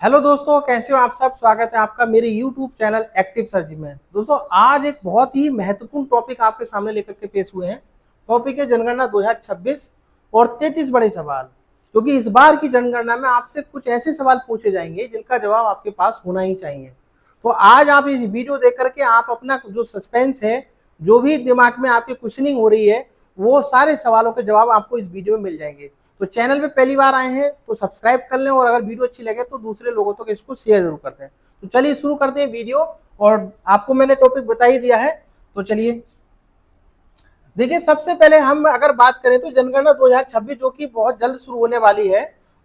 Hello दोस्तों, कैसे हो आप सब। स्वागत है आपका मेरे YouTube चैनल एक्टिव सर्च में। दोस्तों, आज एक बहुत ही महत्वपूर्ण टॉपिक आपके सामने लेकर के पेश हुए हैं। टॉपिक है जनगणना 2026 और 33 बड़े सवाल। क्योंकि इस बार की जनगणना में आपसे कुछ ऐसे सवाल पूछे जाएंगे जिनका जवाब आपके पास होना ही चाहिए। तो आज आप इस वीडियो देख करके आप अपना जो सस्पेंस है, जो भी दिमाग में आपके क्वेश्चनिंग हो रही है, वो सारे सवालों के जवाब आपको इस वीडियो में मिल जाएंगे। तो चैनल पे पहली बार आए हैं तो सब्सक्राइब कर लें, और अगर वीडियो अच्छी लगे तो दूसरे लोगों तक इसको शेयर जरूर करते हैं। तो चलिए शुरू करते हैं वीडियो। और आपको मैंने टॉपिक बता ही दिया है, तो चलिए देखिए। सबसे पहले हम अगर बात करें तो जनगणना 2026 जो कि बहुत जल्द शुरू होने वाली है,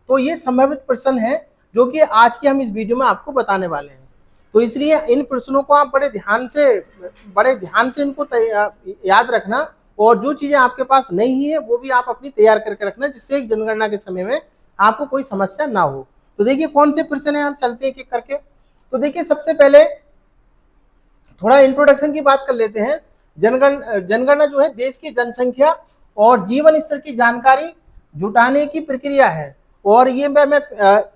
तो ये संभावित प्रश्न है जो कि आज के हम इस वीडियो में आपको बताने वाले हैं। तो इसलिए इन प्रश्नों को आप बड़े ध्यान से इनको याद रखना, और जो चीजें आपके पास नहीं है वो भी आप अपनी तैयार करके रखना, जिससे एक जनगणना के समय में आपको कोई समस्या ना हो। तो देखिए कौन से प्रश्न है, हम चलते हैं एक एक करके। तो देखिए सबसे पहले थोड़ा इंट्रोडक्शन की बात कर लेते हैं। जनगणना जो है देश की जनसंख्या और जीवन स्तर की जानकारी जुटाने की प्रक्रिया है, और ये मैं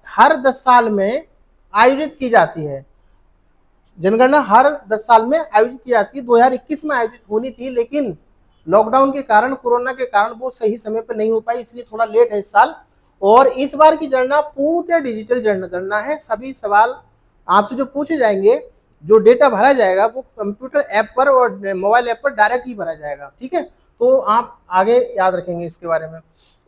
हर 10 साल में आयोजित की जाती है। जनगणना हर 10 साल में आयोजित की जाती है। 2021 में आयोजित होनी थी, लेकिन लॉकडाउन के कारण, कोरोना के कारण वो सही समय पर नहीं हो पाई, इसलिए थोड़ा लेट है इस साल। और इस बार की गणना पूर्णतः डिजिटल जनगणना है। सभी सवाल आपसे जो पूछे जाएंगे, जो डेटा भरा जाएगा, वो कंप्यूटर ऐप पर और मोबाइल ऐप पर डायरेक्ट ही भरा जाएगा। ठीक है, तो आप आगे याद रखेंगे इसके बारे में।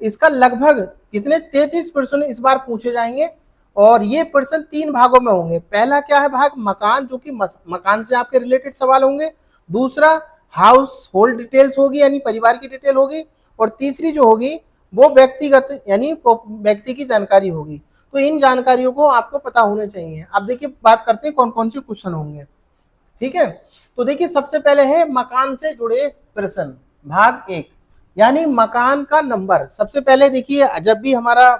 इसका लगभग कितने 33 प्रश्न इस बार पूछे जाएंगे, और ये प्रश्न 3 भागों में होंगे। पहला क्या है भाग, मकान, जो कि मकान से आपके रिलेटेड सवाल होंगे। दूसरा हाउस होल्ड डिटेल्स होगी, यानी परिवार की डिटेल होगी। और तीसरी जो होगी वो व्यक्तिगत, यानी व्यक्ति की जानकारी होगी। तो इन जानकारियों को आपको पता होने चाहिए। अब देखिए बात करते हैं कौन कौन से क्वेश्चन होंगे। ठीक है, तो देखिए सबसे पहले है मकान से जुड़े प्रश्न, भाग 1, यानी मकान का नंबर। सबसे पहले देखिए, जब भी हमारा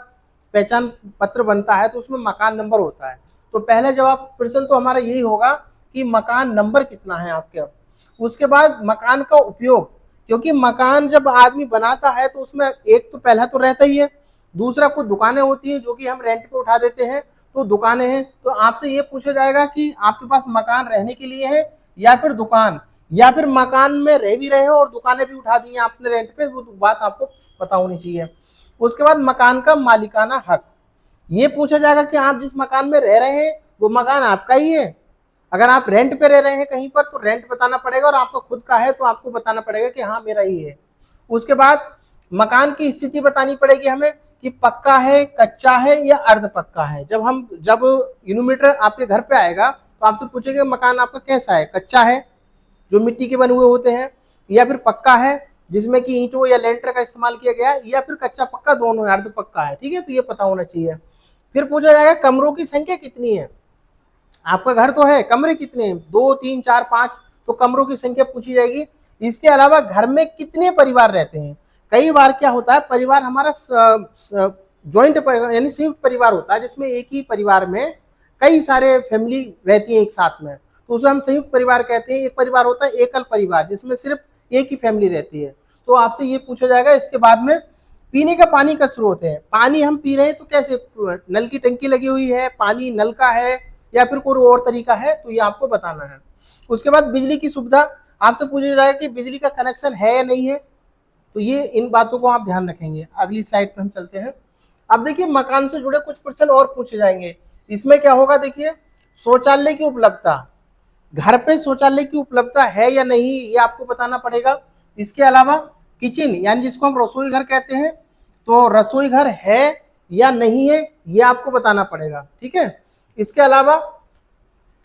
पहचान पत्र बनता है तो उसमें मकान नंबर होता है। तो पहले जवाब प्रश्न तो हमारा यही होगा कि मकान नंबर कितना है आपके। उसके बाद मकान का उपयोग, क्योंकि मकान जब आदमी बनाता है तो उसमें एक तो पहला तो रहता ही है, दूसरा कुछ दुकानें होती हैं जो कि हम रेंट पे उठा देते हैं, तो दुकानें हैं। तो आपसे ये पूछा जाएगा कि आपके पास मकान रहने के लिए है या फिर दुकान, या फिर मकान में रह भी रहे हो और दुकानें भी उठा दी हैं आपने रेंट पे, वो बात आपको पता होनी चाहिए। उसके बाद मकान का मालिकाना हक, ये पूछा जाएगा कि आप जिस मकान में रह रहे हैं वो मकान आपका ही है। अगर आप रेंट पे रह रहे हैं कहीं पर तो रेंट बताना पड़ेगा, और आपका खुद का है तो आपको बताना पड़ेगा कि हाँ मेरा ही है। उसके बाद मकान की स्थिति बतानी पड़ेगी हमें कि पक्का है, कच्चा है या अर्ध पक्का है। जब यूनिमीटर आपके घर पे आएगा तो आपसे पूछेंगे मकान आपका कैसा है, कच्चा है जो मिट्टी के बने हुए होते हैं, या फिर पक्का है जिसमें कि ईंटों या लेंटर का इस्तेमाल किया गया है, या फिर कच्चा पक्का, दोनों अर्ध पक्का है। ठीक है, तो ये पता होना चाहिए। फिर पूछा जाएगा कमरों की संख्या कितनी है। आपका घर तो है, कमरे कितने हैं, 2 3 4 5, तो कमरों की संख्या पूछी जाएगी। इसके अलावा घर में कितने परिवार रहते हैं। कई बार क्या होता है, परिवार हमारा ज्वाइंट यानी संयुक्त परिवार होता है, जिसमें एक ही परिवार में कई सारे फैमिली रहती है एक साथ में, तो उसे हम संयुक्त परिवार कहते हैं। एक परिवार होता है एकल परिवार, जिसमें सिर्फ एक ही फैमिली रहती है। तो आपसे ये पूछा जाएगा। इसके बाद में पीने का पानी का स्रोत है, पानी हम पी रहे हैं तो कैसे, नल की टंकी लगी हुई है, पानी नल का है या फिर कोई और तरीका है, तो ये आपको बताना है। उसके बाद बिजली की सुविधा, आपसे पूछा जाएगा कि बिजली का कनेक्शन है या नहीं है, तो ये इन बातों को आप ध्यान रखेंगे। अगली स्लाइड पे हम चलते हैं। अब देखिए मकान से जुड़े कुछ प्रश्न और पूछे जाएंगे। इसमें क्या होगा, देखिए शौचालय की उपलब्धता, घर पे शौचालय की उपलब्धता है या नहीं, ये आपको बताना पड़ेगा। इसके अलावा किचन, यानी जिसको हम रसोई घर कहते हैं, तो रसोई घर है या नहीं है, ये आपको बताना पड़ेगा। ठीक है, इसके अलावा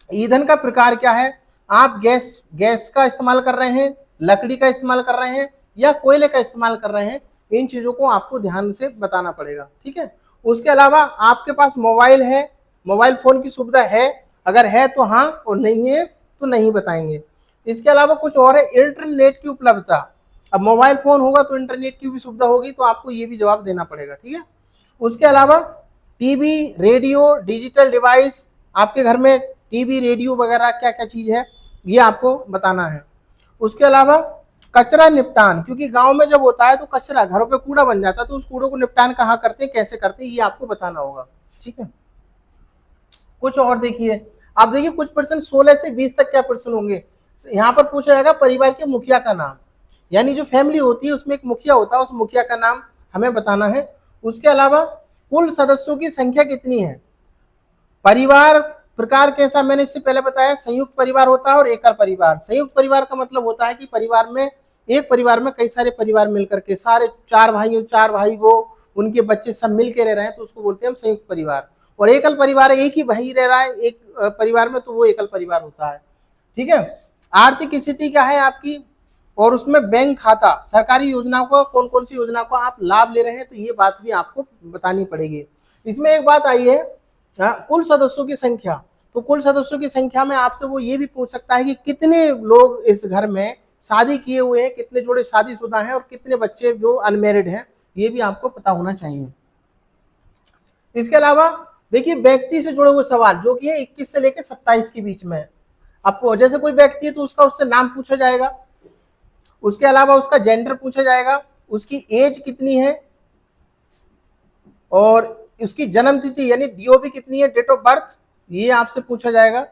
ईंधन का प्रकार क्या है, आप गैस का इस्तेमाल कर रहे हैं, लकड़ी का इस्तेमाल कर रहे हैं या कोयले का इस्तेमाल कर रहे हैं, इन चीजों को आपको ध्यान से बताना पड़ेगा। ठीक है, उसके अलावा आपके पास मोबाइल है, मोबाइल फोन की सुविधा है, अगर है तो हाँ, और नहीं है तो नहीं बताएंगे। इसके अलावा कुछ और है, इंटरनेट की उपलब्धता। अब मोबाइल फोन होगा तो इंटरनेट की भी सुविधा होगी, तो आपको ये भी जवाब देना पड़ेगा। ठीक है, उसके अलावा टीवी, रेडियो, डिजिटल डिवाइस, आपके घर में टीवी, रेडियो वगैरह क्या क्या चीज है, ये आपको बताना है। उसके अलावा कचरा निपटान, क्योंकि गांव में जब होता है तो कचरा घरों पे कूड़ा बन जाता है, तो उस कूड़े को निपटान कहाँ करते हैं, कैसे करते हैं, ये आपको बताना होगा। ठीक है, कुछ और देखिए, आप देखिए कुछ पर्सन 16 से 20 तक क्या पर्सन होंगे। यहाँ पर पूछा जाएगा परिवार के मुखिया का नाम, यानी जो फैमिली होती है उसमें एक मुखिया होता है, उस मुखिया का नाम हमें बताना है। उसके अलावा कुल सदस्यों की संख्या कितनी है। परिवार प्रकार कैसा, मैंने इससे पहले बताया, संयुक्त परिवार होता है और एकल परिवार। संयुक्त परिवार का मतलब होता है कि परिवार में, एक परिवार में कई सारे परिवार मिलकर के, सारे 4 भाई वो उनके बच्चे सब मिल के रह रहे हैं, तो उसको बोलते हैं हम संयुक्त परिवार। और एकल परिवार एक ही भाई रह रहा है एक परिवार में, तो वो एकल परिवार होता है। ठीक है। आर्थिक स्थिति क्या है आपकी, और उसमें बैंक खाता, सरकारी योजनाओं को, कौन कौन सी योजना को आप लाभ ले रहे हैं, तो ये बात भी आपको बतानी पड़ेगी। इसमें एक बात आई है, कुल सदस्यों की संख्या। तो कुल सदस्यों की संख्या में आपसे वो ये भी पूछ सकता है कि कितने लोग इस घर में शादी किए हुए हैं, कितने जोड़े शादीशुदा हैं और कितने बच्चे जो अनमेरिड हैं, ये भी आपको पता होना चाहिए। इसके अलावा देखिए व्यक्ति से जुड़े हुए सवाल जो कि है 21 से लेकर 27 के बीच में। आपको जैसे कोई व्यक्ति है तो उसका उससे नाम पूछा जाएगा, उसके अलावा उसका जेंडर पूछा जाएगा, उसकी एज कितनी है और उसकी जन्म तिथि यानी डीओबी कितनी है, डेट ऑफ बर्थ, ये आपसे पूछा जाएगा।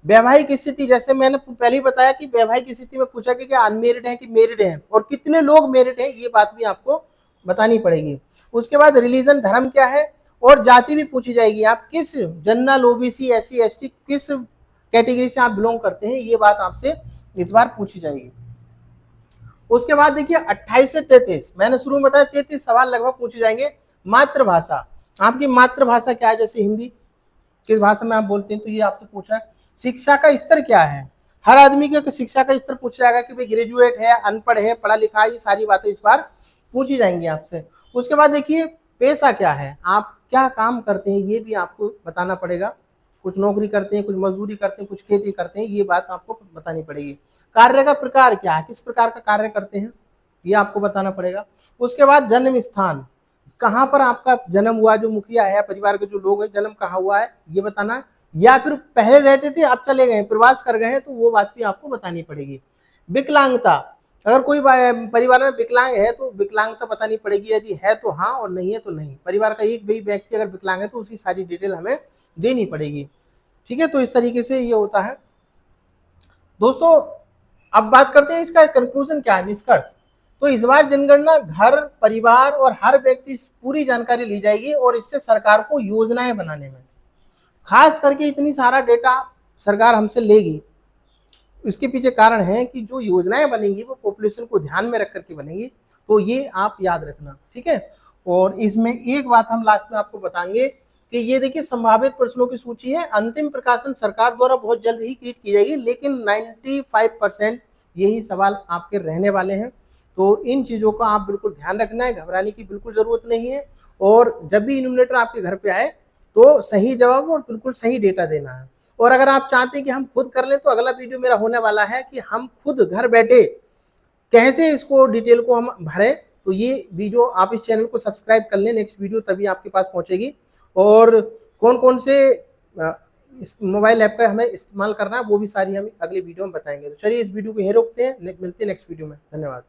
वैवाहिक स्थिति, जैसे मैंने पहले ही बताया कि वैवाहिक स्थिति में पूछा कि क्या अनमेरिड है कि मेरिड है और कितने लोग मेरिड हैं, ये बात भी आपको बतानी पड़ेगी। उसके बाद रिलीजन, धर्म क्या है, और जाति भी पूछी जाएगी, आप किस जनरल, ओबीसी, एससी, एसटी, किस कैटेगरी से आप बिलोंग करते हैं, ये बात आपसे इस बार पूछी जाएगी। उसके बाद देखिए 28 से 33, मैंने शुरू में बताया 33 सवाल लगभग पूछे जाएंगे। मातृभाषा, आपकी मातृभाषा क्या है, जैसे हिंदी, किस भाषा में आप बोलते हैं, तो ये आपसे पूछा है। शिक्षा का स्तर क्या है, हर आदमी के शिक्षा का स्तर पूछा जाएगा कि भाई ग्रेजुएट है, अनपढ़ है, पढ़ा लिखा है, ये सारी बातें इस बार पूछी जाएंगी आपसे। उसके बाद देखिए पेशा क्या है, आप क्या काम करते हैं, ये भी आपको बताना पड़ेगा। कुछ नौकरी करते हैं, कुछ मजदूरी करते हैं, कुछ खेती करते हैं, ये बात आपको बतानी पड़ेगी। कार्य का प्रकार क्या है, किस प्रकार का कार्य करते हैं, ये आपको बताना पड़ेगा। उसके बाद जन्म स्थान, कहाँ पर आपका जन्म हुआ, जो मुखिया है परिवार के जो लोग हैं, जन्म कहाँ हुआ है ये बताना, या फिर पहले रहते थे अब चले गए, प्रवास कर गए हैं, तो वो बात भी आपको बतानी पड़ेगी। विकलांगता, अगर कोई परिवार में विकलांग है तो विकलांगता बतानी पड़ेगी, यदि है तो हाँ और नहीं है तो नहीं। परिवार का एक भी व्यक्ति अगर विकलांग है तो उसकी सारी डिटेल हमें देनी पड़ेगी। ठीक है, तो इस तरीके से ये होता है दोस्तों। अब बात करते हैं इसका कंक्लूजन क्या है, निष्कर्ष। तो इस बार जनगणना घर, परिवार और हर व्यक्ति पूरी जानकारी ली जाएगी और इससे सरकार को योजनाएं बनाने में, खास करके इतनी सारा डेटा सरकार हमसे लेगी, इसके पीछे कारण है कि जो योजनाएं बनेंगी वो पॉपुलेशन को ध्यान में रख करके बनेंगी, तो ये आप याद रखना। ठीक है, और इसमें एक बात हम लास्ट में आपको बताएंगे कि ये देखिए संभावित प्रश्नों की सूची है, अंतिम प्रकाशन सरकार द्वारा बहुत जल्द ही क्रिएट की जाएगी, लेकिन 95% यही सवाल आपके रहने वाले हैं। तो इन चीज़ों का आप बिल्कुल ध्यान रखना है, घबराने की बिल्कुल ज़रूरत नहीं है। और जब भी इन्यूमरेटर आपके घर पे आए तो सही जवाब और बिल्कुल सही डेटा देना है। और अगर आप चाहते हैं कि हम खुद कर लें तो अगला वीडियो मेरा होने वाला है कि हम खुद घर बैठे कैसे इसको डिटेल को हम भरें। तो ये वीडियो आप इस चैनल को सब्सक्राइब कर लें, नेक्स्ट वीडियो तभी आपके पास पहुंचेगी। और कौन कौन से इस मोबाइल ऐप का हमें इस्तेमाल करना है वो भी सारी हम अगले वीडियो में बताएंगे। तो चलिए इस वीडियो को यहीं रोकते हैं, मिलते हैं नेक्स्ट वीडियो में। धन्यवाद।